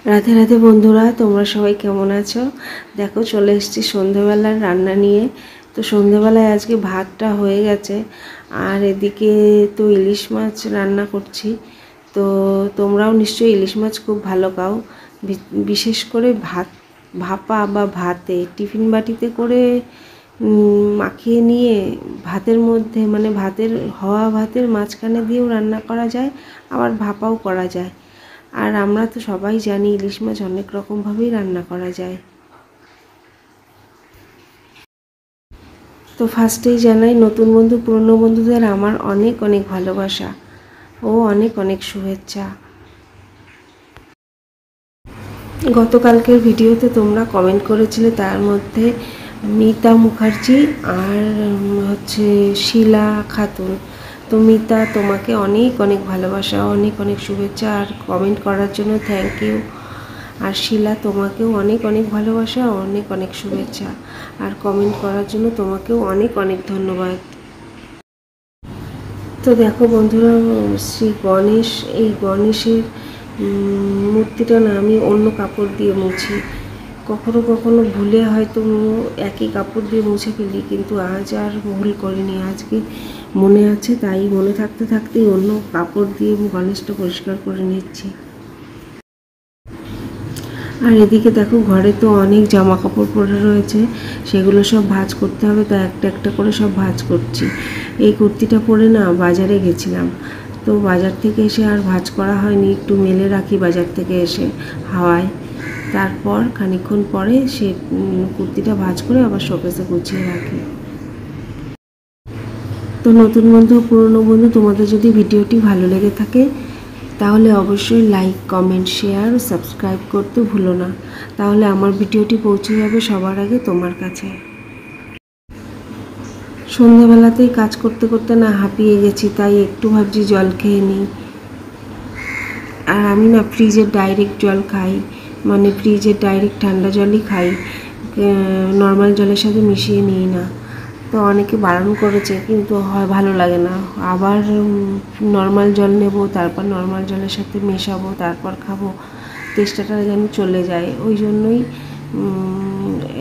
রাধে রাধে বন্ধুরা, তোমরা সবাই কেমন আছো? দেখো চলে এসেছি সন্ধ্যেবেলার রান্না নিয়ে। তো সন্ধ্যেবেলায় আজকে ভাতটা হয়ে গেছে, আর এদিকে তো ইলিশ মাছ রান্না করছি। তো তোমরাও নিশ্চয়ই ইলিশ মাছ খুব ভালো খাও, বিশেষ করে ভাপা বা ভাতে টিফিন বাটিতে করে মাখিয়ে নিয়ে ভাতের মধ্যে, মানে ভাতের মাঝখানে দিয়েও রান্না করা যায়, আবার ভাপাও করা যায়। আর আমরা তো সবাই জানি ইলিশ মাছ অনেক রকমভাবেই রান্না করা যায়। তো ফার্স্টেই জানাই নতুন বন্ধু পুরনো বন্ধুদের আমার অনেক অনেক ভালোবাসা ও অনেক অনেক শুভেচ্ছা। গতকালকের ভিডিওতে তোমরা কমেন্ট করেছিলে, তার মধ্যে মিতা মুখার্জি আর শিলা খাতুন। তো মিতা, তোমাকে অনেক অনেক ভালোবাসা, অনেক অনেক শুভেচ্ছা আর কমেন্ট করার জন্য থ্যাংক ইউ। আর শিলা, তোমাকেও অনেক অনেক ভালোবাসা, অনেক অনেক শুভেচ্ছা আর কমেন্ট করার জন্য তোমাকেও অনেক অনেক ধন্যবাদ। তো দেখো বন্ধুরা, শ্রী গণেশ, এই গণেশের মূর্তিটা না আমি অন্য কাপড় দিয়ে মুছি। কখনো কখনো ভুলে হয়তো একই কাপড় দিয়ে মুছে ফেলি, কিন্তু আজ আর ভুল করিনি। আজকে মনে আছে, তাই মনে থাকতে থাকতেই অন্য কাপড় দিয়ে গণেশটা পরিষ্কার করে নিচ্ছি। আর এদিকে দেখো, ঘরে তো অনেক জামা কাপড় পরে রয়েছে, সেগুলো সব ভাঁজ করতে হবে। তো একটা একটা করে সব ভাঁজ করছি। এই কুর্তিটা পরে না বাজারে গেছিলাম, তো বাজার থেকে এসে আর ভাঁজ করা হয়নি, একটু মেলে রাখি বাজার থেকে এসে হাওয়ায়। তারপর খানিকক্ষণ পরে সে কুর্তিটা ভাঁজ করে আবার শোকেসে গুছিয়ে রাখি। তো নতুন বন্ধু পুরনো বন্ধু, তোমাদের যদি ভিডিওটি ভালো লেগে থাকে তাহলে অবশ্যই লাইক, কমেন্ট, শেয়ার ও সাবস্ক্রাইব করতে ভুলো না, তাহলে আমার ভিডিওটি পৌঁছে যাবে সবার আগে তোমার কাছে। সন্ধ্যাবেলাতেই কাজ করতে করতে না হাঁপিয়ে গেছি, তাই একটু ভাবছি জল খেয়ে নিই। আর আমি না ফ্রিজের ডাইরেক্ট জল খাই, মানে ফ্রিজের ডাইরেক্ট ঠান্ডা জলই খাই, নর্মাল জলের সাথে মিশিয়ে নিই না। তো অনেকে বারণ করেছে, কিন্তু ভালো লাগে না। আবার নর্মাল জল নেব, তারপর নর্মাল জলের সাথে মেশাবো, তারপর খাবো, তেষ্টাটা যেন চলে যায়। ওই জন্যই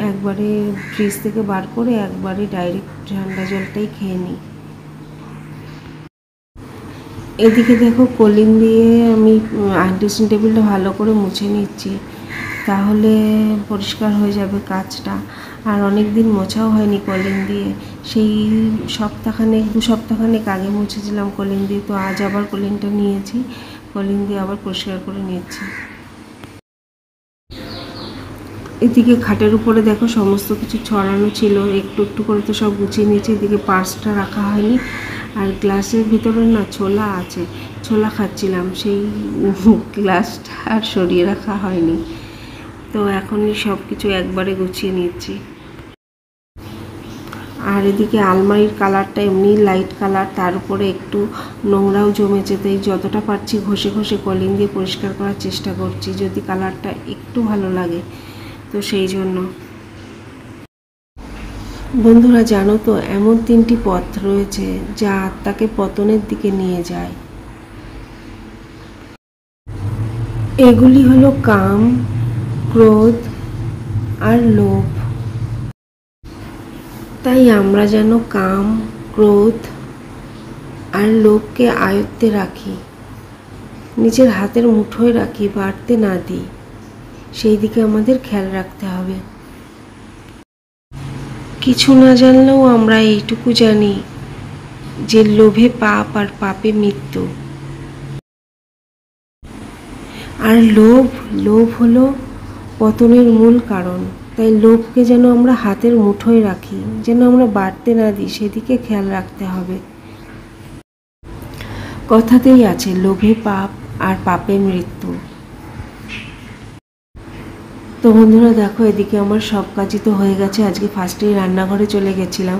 একবারে ফ্রিজ থেকে বার করে একবারে ডাইরেক্ট ঠান্ডা জলটাই খেয়ে নিই। এদিকে দেখো, কলিং দিয়ে আমি ড্রেসিং টেবিলটা ভালো করে মুছে নিচ্ছি, তাহলে পরিষ্কার হয়ে যাবে কাজটা। আর অনেক দিন মোছাও হয়নি কলিং দিয়ে, সেই দু সপ্তাহখানেক আগে মুছেছিলাম কলিং দিয়ে। তো আজ আবার কলিংটা নিয়েছি, কলিং দিয়ে আবার পরিষ্কার করে নিচ্ছি। এদিকে খাটের উপরে দেখো সমস্ত কিছু ছড়ানো ছিল, একটু একটু করে তো সব গুছিয়ে নিয়েছি। এদিকে পার্সটা রাখা হয়নি, আর গ্লাসের ভিতরে না ছোলা আছে, ছোলা খাচ্ছিলাম, সেই গ্লাসটা আর সরিয়ে রাখা হয়নি। তো এখনই সব কিছু একবারে গুছিয়ে নিচ্ছি। আর এদিকে আলমারির কালারটা এমনি লাইট কালার, তার উপরে একটু নোংরাও জমেছে, তাই যতটা পারছি ঘষে ঘষে কলিং দিয়ে পরিষ্কার করার চেষ্টা করছি, যদি কালারটা একটু ভালো লাগে। তো সেই জন্য বন্ধুরা, জানো তো, এমন 3টি পথ রয়েছে যা আত্মাকে পতনের দিকে নিয়ে যায়। এগুলি হলো কাম, ক্রোধ আর লোভ। তাই আমরা যেন কাম, ক্রোধ আর লোভকে আয়ত্তে রাখি, নিজের হাতের মুঠোয় রাখি, বাড়তে না দিই। সেই দিকে আমাদের খেয়াল রাখতে হবে। কিছু না জানলেও আমরা এইটুকু জানি যে লোভে পাপ আর পাপে মৃত্যু। আর লোভ হলো পতনের মূল কারণ। তাই লোভকে যেন আমরা হাতের মুঠোয় রাখি, যেন আমরা বাড়তে না দিই, সেদিকে খেয়াল রাখতে হবে। কথাতেই আছে লোভে পাপ আর পাপে মৃত্যু। তো বন্ধুরা দেখো, এদিকে আমার সব কাজই তো হয়ে গেছে। আজকে ফার্স্টেই রান্নাঘরে চলে গেছিলাম,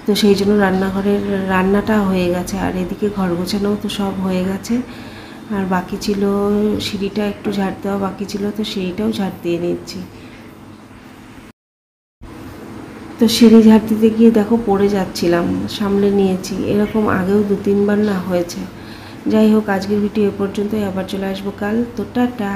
তো সেই জন্য রান্নাঘরের রান্নাটা হয়ে গেছে। আর এদিকে ঘর গোছানোও তো সব হয়ে গেছে, আর বাকি ছিল সিঁড়িটা একটু ঝাড় দেওয়া বাকি ছিল, তো সিঁড়িটাও ঝাড় দিয়ে নিচ্ছি। তো সিঁড়ি ঝাড় দিতে গিয়ে দেখো পড়ে যাচ্ছিলাম, সামলে নিয়েছি। এরকম আগেও 2-3 বার না হয়েছে। যাই হোক, আজকের ভিডিও এ পর্যন্তই, আবার চলে আসবো কাল। তো টাটা।